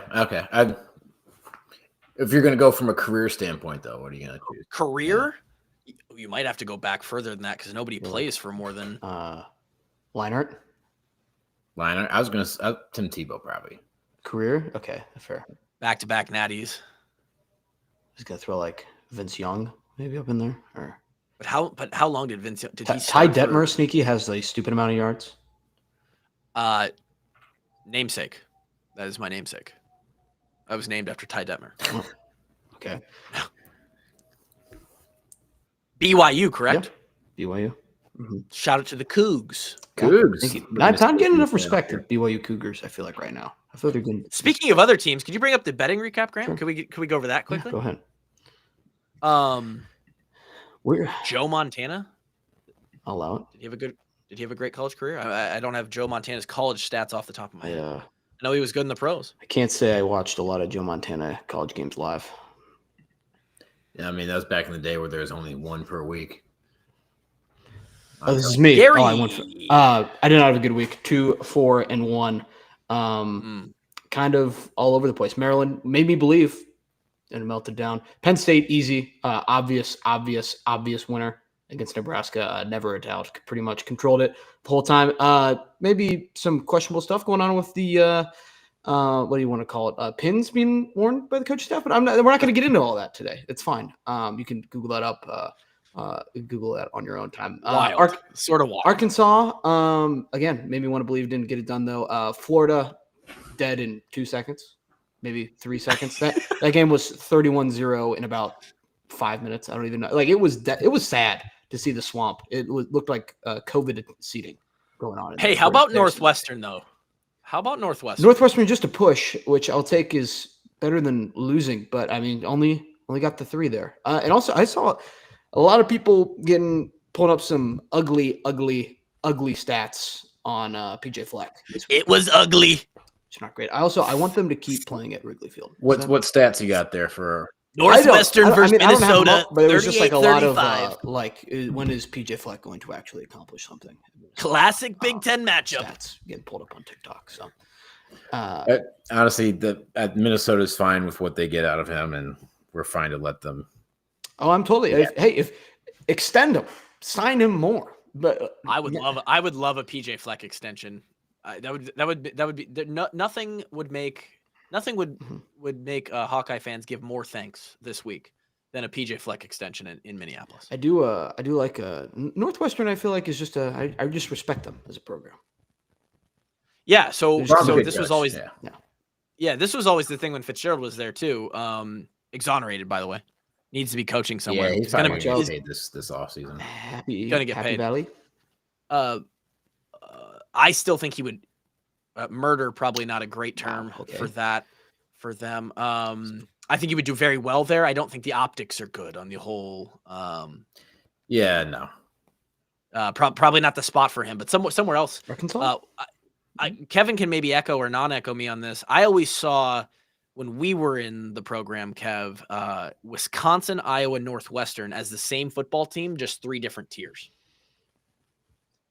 If you're going to go from a career standpoint, though, what are you going to choose? Career? Yeah. You might have to go back further than that because nobody plays for more than Leinart. I was going to Tim Tebow probably. Career? Okay, fair. Back-to-back natties. He's gonna throw like Vince Young maybe up in there, or But how long did Vince? Did he? Ty Detmer sneaky has a stupid amount of yards. Namesake. That is my namesake. I was named after Ty Detmer. Oh, okay. BYU, correct? Yep. BYU. Mm-hmm. Shout out to the Cougs. Cougs. Not getting enough respect to BYU Cougars. I feel like right now. I feel like they're good. Speaking of other teams, could you bring up the betting recap, Graham? Sure. Could we go over that quickly? Yeah, go ahead. Where Joe Montana? I'll allow it. Did he have a great college career? I don't have Joe Montana's college stats off the top of my head. I know he was good in the pros. I can't say I watched a lot of Joe Montana college games live. Yeah, I mean that was back in the day where there was only one per week. Oh, this is me. Gary. I did not have a good week. 2, 4, and 1. Kind of all over the place. Maryland made me believe and melted down. Penn State, easy. Obvious winner against Nebraska. Never a doubt. Pretty much controlled it the whole time. Maybe some questionable stuff going on with the what do you want to call it? Pins being worn by the coaching staff, but we're not going to get into all that today. It's fine. You can Google that up. Google that on your own time. Sort of wild. Arkansas, again, made me want to believe didn't get it done though. Florida, dead in 2 seconds, maybe 3 seconds. That game was 31-0 in about 5 minutes. I don't even know. Like it was sad to see the swamp. It looked like COVID seating going on. Hey, how about Northwestern though? How about Northwestern? Northwestern just a push, which I'll take is better than losing. But I mean, only got the 3 there. And also, I saw a lot of people pulling up some ugly stats on PJ Fleck. It was ugly. It's not great. I want them to keep playing at Wrigley Field. What stats you got there for Northwestern versus Minnesota? Up, but it was just like a lot of when is PJ Fleck going to actually accomplish something? Classic Big Ten matchup. Stats getting pulled up on TikTok. So honestly, Minnesota's fine with what they get out of him, and we're fine to let them. Oh, I'm totally. Yeah. If extend him, sign him more. But I would love a PJ Fleck extension. Nothing would make Hawkeye fans give more thanks this week than a PJ Fleck extension in Minneapolis. I do like Northwestern. I feel like is just I just respect them as a program. Yeah. So this was always this was always the thing when Fitzgerald was there too. Exonerated, by the way. Needs to be coaching somewhere. Yeah, he's going to get paid this offseason. Going to get Happy paid. Valley. I still think he would murder. Probably not a great term for that for them. I think he would do very well there. I don't think the optics are good on the whole. No. Probably not the spot for him, but somewhere else. Arkansas. Kevin can maybe echo or non-echo me on this. I always saw. When we were in the program, Kev, Wisconsin, Iowa, Northwestern as the same football team, just 3 different tiers.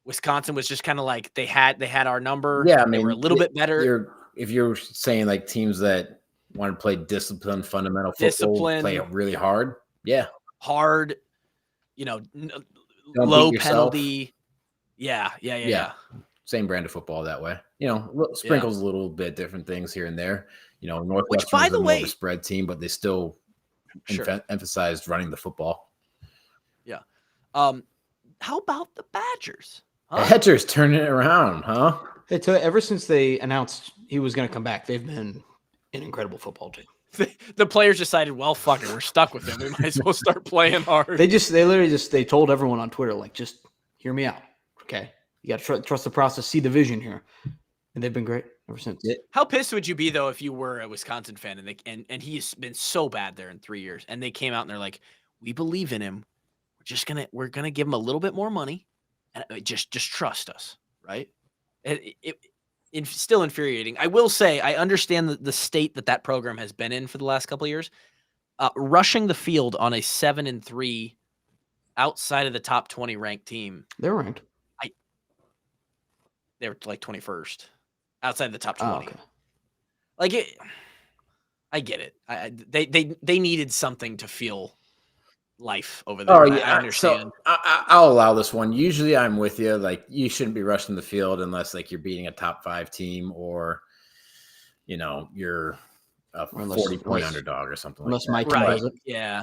Wisconsin was just kind of like they had our number. Yeah, I mean, they were a little bit better. If you're saying like teams that want to play disciplined, fundamental football, play it really hard. Yeah, hard. Low penalty. Yeah. Same brand of football that way. Sprinkles a little bit different things here and there. Northwestern Which, by the way, more of a spread team, but they still emphasized running the football. Yeah. How about the Badgers? Badgers turning it around, huh? Hey, ever since they announced he was going to come back, they've been an incredible football team. The players decided, well, fuck it, we're stuck with him. We might as well start playing hard. They literally told everyone on Twitter, like, just hear me out, okay? You got to trust the process, see the vision here, and they've been great ever since. How pissed would you be though if you were a Wisconsin fan and he's been so bad there in 3 years, and they came out and they're like, we believe in him. We're gonna give him a little bit more money, and just trust us, right? It's still infuriating. I will say I understand the state that program has been in for the last couple of years. Rushing the field on a 7-3 outside of the top 20 ranked team. They're ranked. They were like 21st outside the top 20. Oh, okay. Like it, I get it. They needed something to feel life over there. Oh yeah, I understand. So I'll allow this one. Usually, I'm with you. Like, you shouldn't be rushing the field unless like you're beating a top 5 team or you're a 40-point underdog or something like unless that. my team does it. Yeah.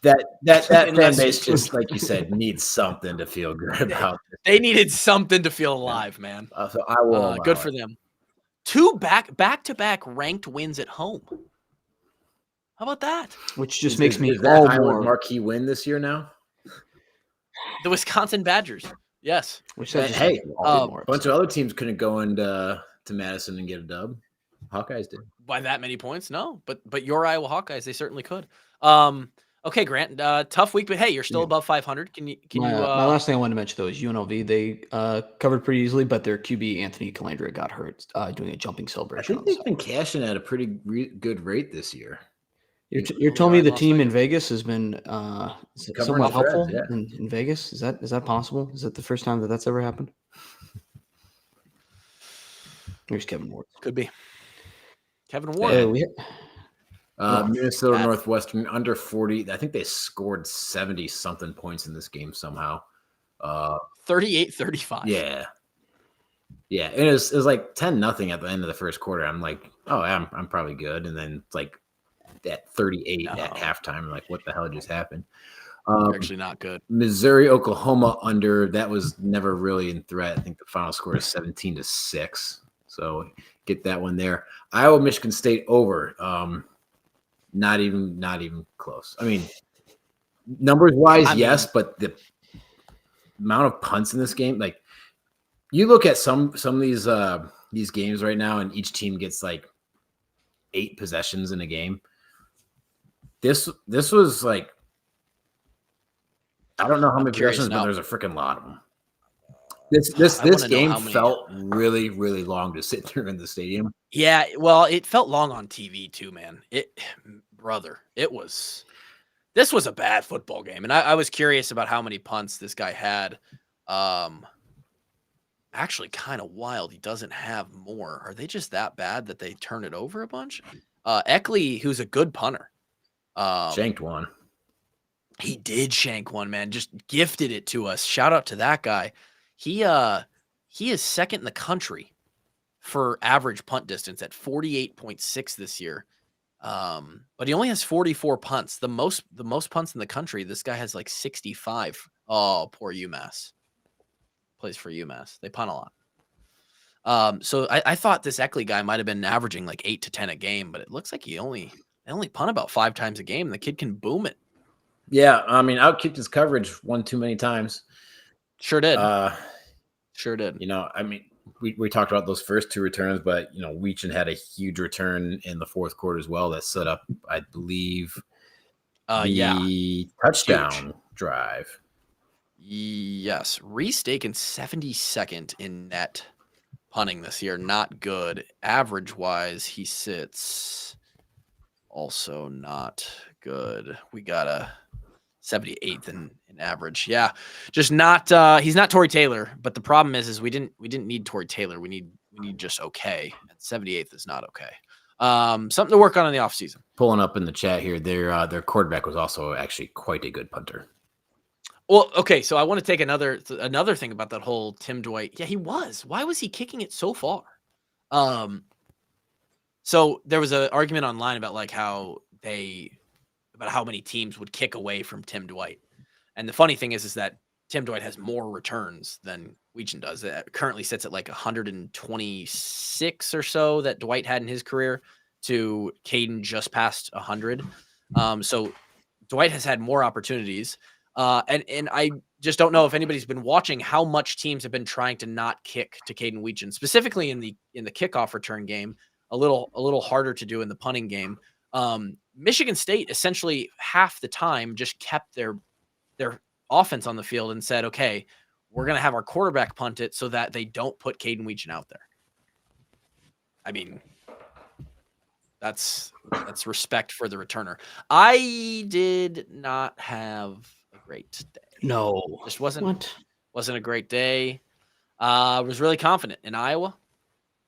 That fan Unless- base, just like you said, needs something to feel good about. They needed something to feel alive, man. So I will. Good for them. 2 back-to-back ranked wins at home. How about that? Which just makes me is that all Iowa more marquee win this year now. The Wisconsin Badgers. Yes. Which And just hey, makes me all a more bunch upset. of other teams couldn't go into to Madison and get a dub. Hawkeyes did. By that many points? No. But your Iowa Hawkeyes, they certainly could. Okay, Grant. Tough week, but hey, you're still above 500. My last thing I wanted to mention though is UNLV. They covered pretty easily, but their QB Anthony Calandra got hurt doing a jumping I celebration. think they've been cashing at a pretty good rate this year. You're telling me the team in Vegas has been somewhat the threads, helpful yeah. in Vegas? Is that possible? Is that the first time that's ever happened? Here's Kevin Ward. Could be. Kevin Ward. Minnesota Northwestern under 40. I think they scored 70-something points in this game somehow. 38-35. Yeah. Yeah. And it was like 10-0 at the end of the first quarter. I'm like, oh, I'm probably good. And then it's like at 38 at halftime. I'm like, what the hell just happened? They're actually not good. Missouri, Oklahoma under. That was never really in threat. I think the final score is 17-6. So get that one there. Iowa, Michigan State over. Not even close. I mean, numbers wise, yes, but the amount of punts in this game, like you look at some of these games right now, and each team gets like 8 possessions in a game. This was like, I don't know how many possessions, but there's a freaking lot of them. This game felt really, really long to sit there in the stadium. Yeah, well, it felt long on TV too, man. This was a bad football game. And I was curious about how many punts this guy had. Actually kind of wild. He doesn't have more. Are they just that bad that they turn it over a bunch? Eckley, who's a good punter. Shanked one. He did shank one, man. Just gifted it to us. Shout out to that guy. He is second in the country for average punt distance at 48.6 this year. But he only has 44 punts. The most punts in the country. This guy has like 65. Oh, poor UMass. Plays for UMass. They punt a lot. So I thought this Eckley guy might have been averaging like 8 to 10 a game, but it looks like they only punt about 5 times a game. The kid can boom it. Yeah, I mean, outkicked his coverage one too many times. Sure did. Sure did. I mean, we talked about those first 2 returns, but Wetjen had a huge return in the fourth quarter as well that set up, I believe, the touchdown drive. Yes, Reese Dakin 72nd in net punting this year. Not good. Average wise, he sits also not good. We got a 78th in average. Yeah, just not. He's not Tory Taylor, but the problem is we didn't need Tory Taylor. We need just okay. And 78th is not okay. Something to work on in the offseason. Pulling up in the chat here, their quarterback was also actually quite a good punter. Well, okay, so I want to take another thing about that whole Tim Dwight. Yeah, he was. Why was he kicking it so far? So there was an argument online about like how many teams would kick away from Tim Dwight. And the funny thing is that Tim Dwight has more returns than Wetjen does. It currently sits at like 126 or so that Dwight had in his career to Caden just past 100. So Dwight has had more opportunities. And I just don't know if anybody's been watching how much teams have been trying to not kick to Caden Wetjen, specifically in the kickoff return game, a little harder to do in the punting game. Michigan State essentially half the time just kept their offense on the field and said, okay, we're going to have our quarterback punt it so that they don't put Caden Wetjen out there. I mean, that's respect for the returner. I did not have a great day. No. Just wasn't What? a great day. Was really confident in Iowa.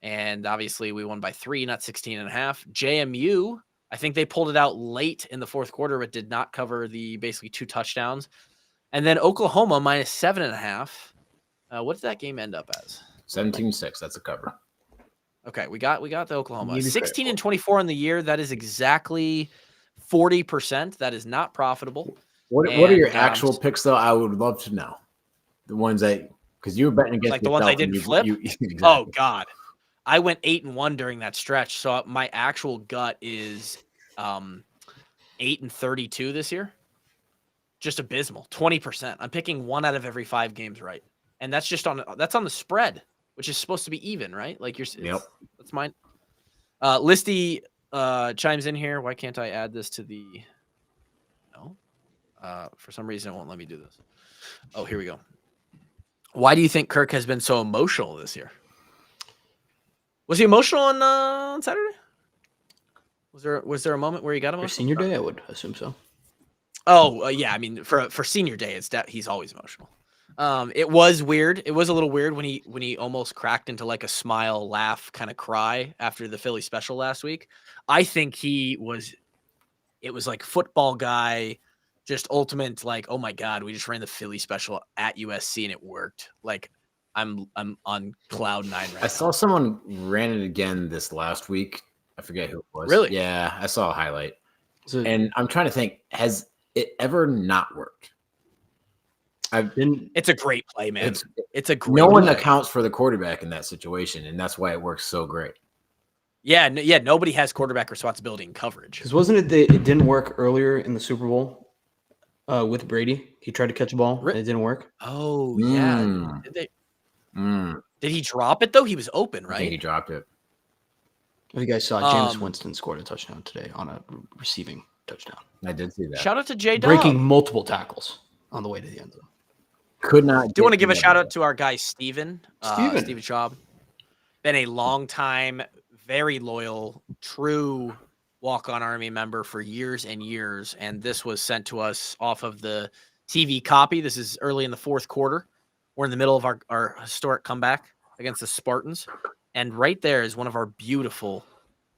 And obviously we won by 3, not 16.5. JMU, I think they pulled it out late in the fourth quarter, but did not cover the basically 2 touchdowns. And then Oklahoma minus 7.5. What did that game end up as? 17-6. That's a cover. Okay, we got the Oklahoma. Give me 16 credit and 24 in the year. That is exactly 40%. That is not profitable. What are your And, actual picks, though? I would love to know. The ones that, because you were betting against like the ones I didn't flip? Exactly. Oh, God. I went 8-1 during that stretch. So my actual gut is 8-32 this year. Just abysmal. 20%. I'm picking 1 out of every 5 games right. And that's just on the spread, which is supposed to be even, right? Like Yep. That's mine. Listy chimes in here. Why can't I add this to the no? For some reason it won't let me do this. Oh, here we go. Why do you think Kirk has been so emotional this year? Was he emotional on Saturday? Was there a moment where he got emotional? For senior day, I would assume so. Oh, yeah. I mean, for senior day, he's always emotional. It was weird. It was a little weird when he almost cracked into like a smile, laugh, kind of cry after the Philly special last week. I think it was like football guy, just ultimate like, oh my God, we just ran the Philly special at USC and it worked. Like I'm on cloud 9 right now. I saw someone ran it again this last week. I forget who it was. Really? Yeah, I saw a highlight. So, And I'm trying to think, has it ever not worked? It's a great play, man. It's a great no one play. accounts for the quarterback in that situation, and that's why it works so great. Yeah, nobody has quarterback responsibility in coverage. because wasn't it that it didn't work earlier in the Super Bowl with Brady? He tried to catch a ball and it didn't work. Oh, yeah. Mm. Did he drop it, though? He was open, I right? think he dropped it. If you guys saw, Jameis Winston scored a touchdown today on a receiving touchdown. I did see that. Shout out to J-Dub. Breaking multiple tackles on the way to the end zone. Could not. Do want to give a shout out to our guy, Steven Steven Schaub. Been a long time, very loyal, true walk-on Army member for years and years. And this was sent to us off of the TV copy. This is early in the fourth quarter. We're in the middle of our historic comeback against the Spartans. And right there is one of our beautiful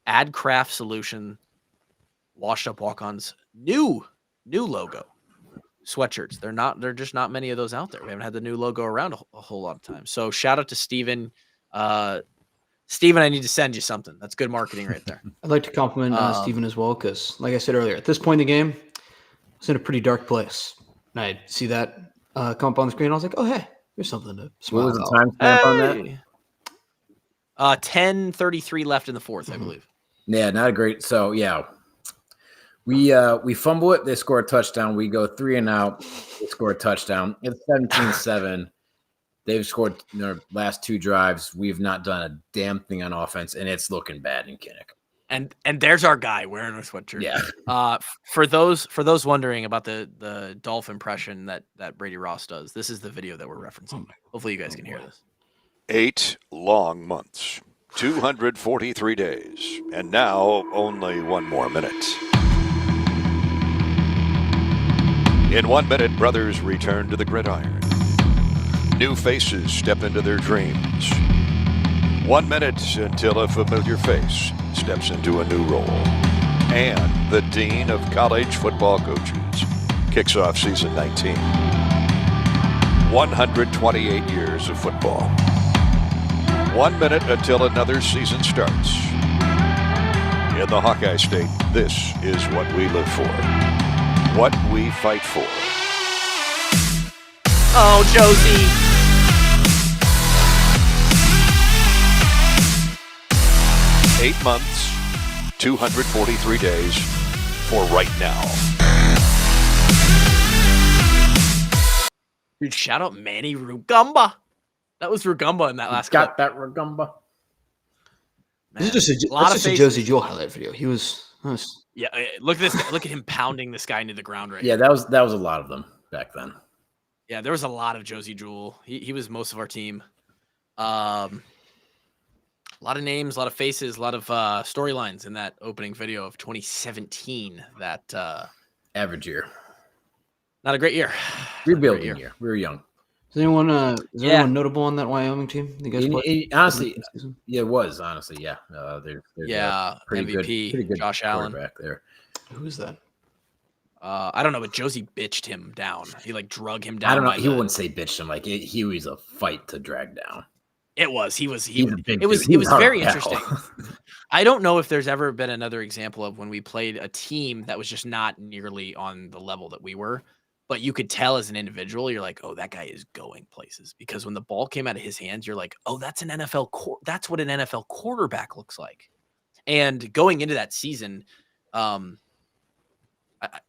AdCraft Solution washed up walk-ons new logo sweatshirts. They're just not many of those out there. We haven't had the new logo around a whole lot of time. So shout out to Steven. Steven, I need to send you something. That's good marketing right there. I'd like to compliment Steven as well because, like I said earlier, at this point in the game, I was in a pretty dark place. And I see that come up on the screen. I was like, oh, hey, there's something to smile What was the about. timestamp on that? 10:33 left in the fourth, I believe. Yeah, not a great. So, yeah. We fumble it. They score a touchdown. We go 3 and out. They score a touchdown. It's 17-7. They've scored their last 2 drives. We've not done a damn thing on offense, and it's looking bad in Kinnick. And there's our guy wearing a sweatshirt. Yeah. For those wondering about the Dolph impression that Brady Ross does, this is the video that we're referencing. Hopefully you guys can hear this. 8 long months, 243 days, and now only 1 more minute. In 1 minute, brothers return to the gridiron. New faces step into their dreams. 1 minute until a familiar face steps into a new role. And the Dean of College Football Coaches kicks off season 19. 128 years of football. 1 minute until another season starts. In the Hawkeye State, this is what we live for. What we fight for. Oh, Josie. Eight months, 243 days for right now. Dude, shout out Manny Rugamba. That was Rugamba in that last Got clip. that Rugamba. This is just a Josie Jewell highlight video. He was Yeah, look at this guy. Look at him pounding this guy into the ground right Yeah, now. that was a lot of them back then. Yeah, there was a lot of Josie Jewell. He was most of our team. A lot of names, a lot of faces, a lot of storylines in that opening video of 2017. That Average year. Not a great year. Rebuilding year. We were young. Is anyone anyone notable on that Wyoming team? You guys honestly, yeah, it was honestly, yeah. There's yeah, pretty MVP, good Josh Allen there. Who is that? I don't know, but Josie bitched him down. He like drug him down. I don't know. He wouldn't say bitched him. Like he was a fight to drag down. It was. He was. It was very interesting. I don't know if there's ever been another example of when we played a team that was just not nearly on the level that we were, but you could tell as an individual, you're like, oh, that guy is going places. Because when the ball came out of his hands, you're like, oh, that's an NFL. That's what an NFL quarterback looks like. And going into that season, I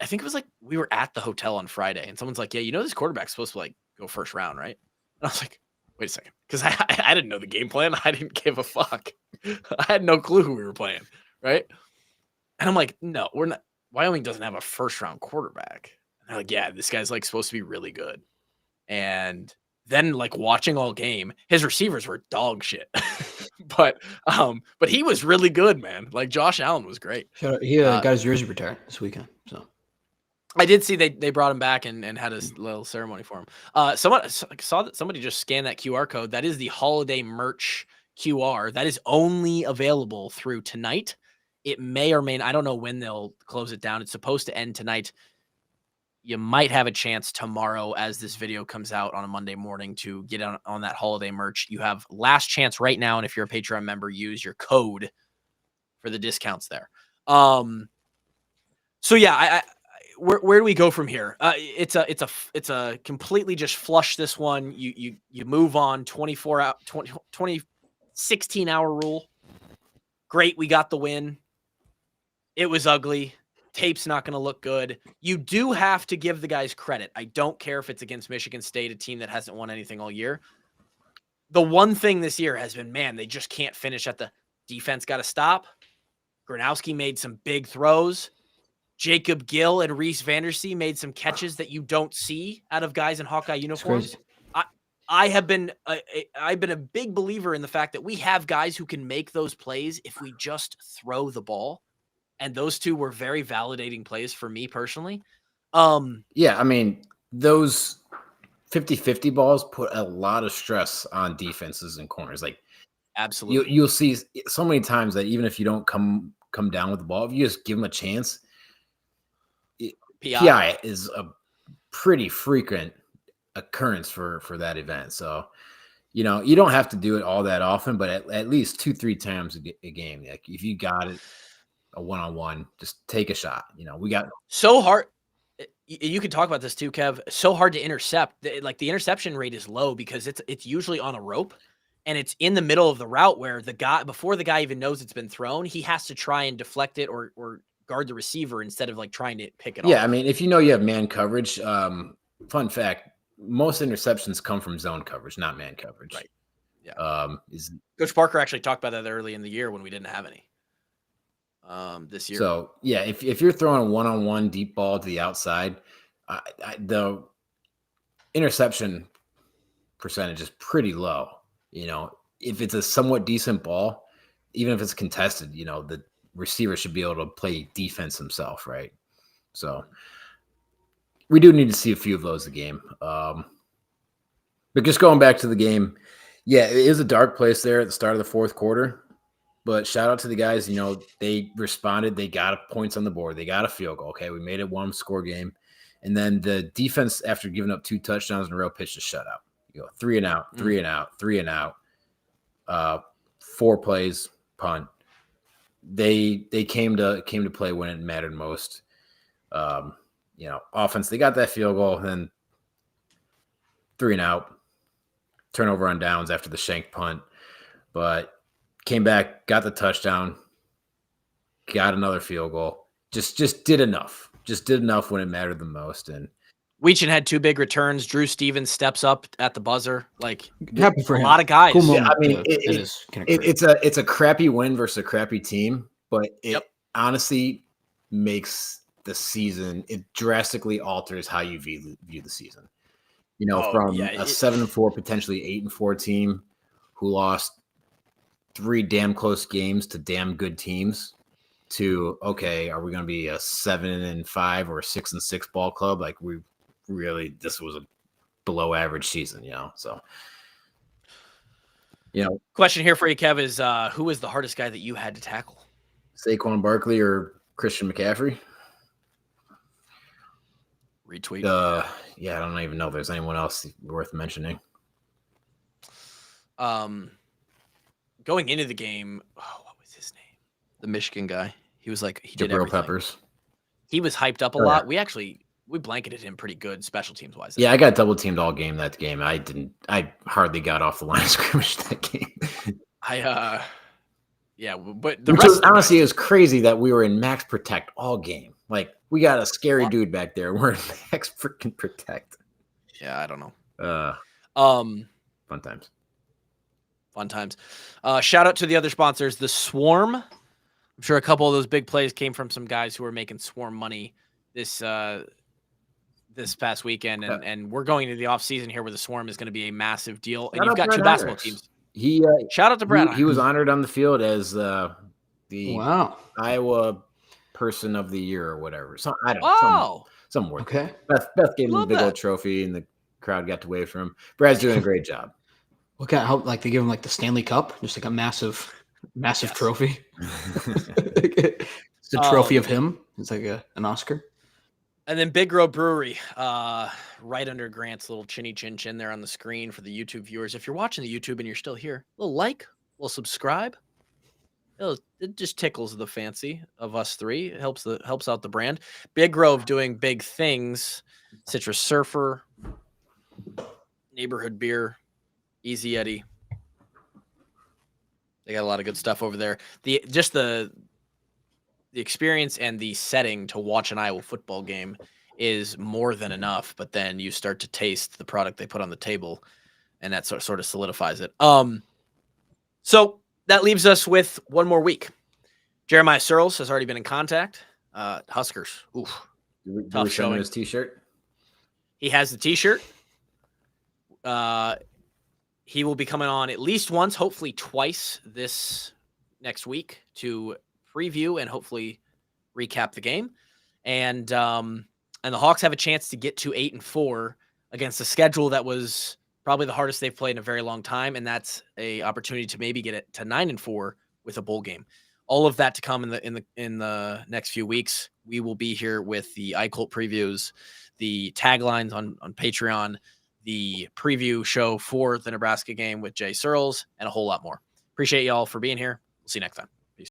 think it was like we were at the hotel on Friday, and someone's like, yeah, this quarterback's supposed to like go first round, right? And I was like, wait a second, because I didn't know the game plan. I didn't give a fuck. I had no clue who we were playing, right? And I'm like, no, we're not. Wyoming doesn't have a first round quarterback. And they're like, yeah, this guy's like supposed to be really good. And then like watching all game, his receivers were dog shit. but he was really good, man. Like Josh Allen was great. He got his jersey retired this weekend. So I did see they brought him back and had a little ceremony for him. Someone saw that somebody just scanned that QR code. That is the holiday merch QR. That is only available through tonight. It may or may not. I don't know when they'll close it down. It's supposed to end tonight. You might have a chance tomorrow as this video comes out on a Monday morning to get on that holiday merch. You have last chance right now. And if you're a Patreon member, use your code for the discounts there. So yeah, where do we go from here? It's a completely just flush this one. You move on 24 hour, 20 16 hour rule. Great. We got the win. It was ugly. Tape's not going to look good. You do have to give the guys credit. I don't care if it's against Michigan State, a team that hasn't won anything all year. The one thing this year has been, man, they just can't finish at the defense. Got to stop. Gronowski made some big throws. Jacob Gill and Reese Vandersea made some catches that you don't see out of guys in Hawkeye uniforms. I've been a big believer in the fact that we have guys who can make those plays if we just throw the ball. And those two were very validating plays for me personally. Yeah, I mean, those 50-50 balls put a lot of stress on defenses and corners. Like, absolutely, you'll see so many times that even if you don't come down with the ball, if you just give them a chance, PI is a pretty frequent occurrence for that event. So, you don't have to do it all that often, but at least 2-3 times a game. Like if you got it, a one-on-one, just take a shot. We got so hard. You can talk about this too, Kev. So hard to intercept. Like the interception rate is low because it's usually on a rope and it's in the middle of the route where before the guy even knows it's been thrown, he has to try and deflect it or guard the receiver instead of like trying to pick it off. Yeah, I mean, if you have man coverage, fun fact, most interceptions come from zone coverage, not man coverage. Right. Yeah. Coach Parker actually talked about that early in the year when we didn't have any. This year. So yeah, if you're throwing a one-on-one deep ball to the outside, the interception percentage is pretty low. If it's a somewhat decent ball, even if it's contested, the receiver should be able to play defense himself, right? So we do need to see a few of those a game. But just going back to the game, yeah, it is a dark place there at the start of the fourth quarter. But shout out to the guys, they responded. They got points on the board. They got a field goal. Okay, we made it one score game. And then the defense, after giving up 2 touchdowns in a row, pitched a shutout. 3 and out, 3 and out, 3 and out. 4 plays, punt. They came to play when it mattered most. Offense, they got that field goal, then 3 and out. Turnover on downs after the shank punt. But came back, got the touchdown, got another field goal. Just did enough. Just did enough when it mattered the most. And Wetjen had 2 big returns. Drew Stevens steps up at the buzzer. Like happy for a him. Lot of guys. Cool yeah, I mean, it's a crappy win versus a crappy team, but it honestly makes the season. It drastically alters how you view the season. From a 7-4, potentially 8-4 team who lost 3 damn close games to damn good teams to, okay, are we going to be a 7-5 or a 6-6 ball club? Like we really this was a below average season, So, Question here for you, Kev, is who was the hardest guy that you had to tackle? Saquon Barkley or Christian McCaffrey? Retweet. Yeah, I don't even know if there's anyone else worth mentioning. Going into the game, what was his name? The Michigan guy. He was like, he did Jabril everything. Peppers. He was hyped up a lot. We blanketed him pretty good special teams wise. Yeah, I got double teamed all game that game. I hardly got off the line of scrimmage that game. Yeah, but Which was, honestly, it was crazy that we were in max protect all game. Like, we got a scary dude back there. We're in max freaking protect. Yeah, I don't know. Fun times. Fun times. Shout out to the other sponsors, the Swarm. I'm sure a couple of those big plays came from some guys who were making Swarm money this past weekend, and we're going into the off season here where the Swarm is going to be a massive deal. And you've got two basketball teams. Shout out to Brad. He was honored on the field as the Iowa Person of the Year or whatever. So I don't know. Some word. Okay. Beth gave him a big old trophy, and the crowd got to wave for him. Brad's doing a great job. What kind of like they give him like the Stanley Cup, just like a massive trophy. It's a trophy of him. It's like an Oscar. And then Big Road Brewery, right under Grant's little chinny chin chin there on the screen for the YouTube viewers. If you're watching the YouTube and you're still here, a little like, a little subscribe. It just tickles the fancy of us three. It helps out the brand. Big Grove doing big things. Citrus Surfer, Neighborhood Beer, Easy Eddie. They got a lot of good stuff over there. The experience and the setting to watch an Iowa football game is more than enough, but then you start to taste the product they put on the table, and that sort of solidifies it. So that leaves us with one more week. Jeremiah Searles has already been in contact. Huskers. Oof. Tough showing. His T-shirt. He has the T-shirt. He will be coming on at least once, hopefully twice this next week to preview and hopefully recap the game. And the Hawks have a chance to get to 8-4 against a schedule that was probably the hardest they've played in a very long time. And that's a opportunity to maybe get it to 9-4 with a bowl game. All of that to come in the next few weeks. We will be here with the iCult previews, the taglines on Patreon, the preview show for the Nebraska game with Jay Searles, and a whole lot more. Appreciate y'all for being here. We'll see you next time.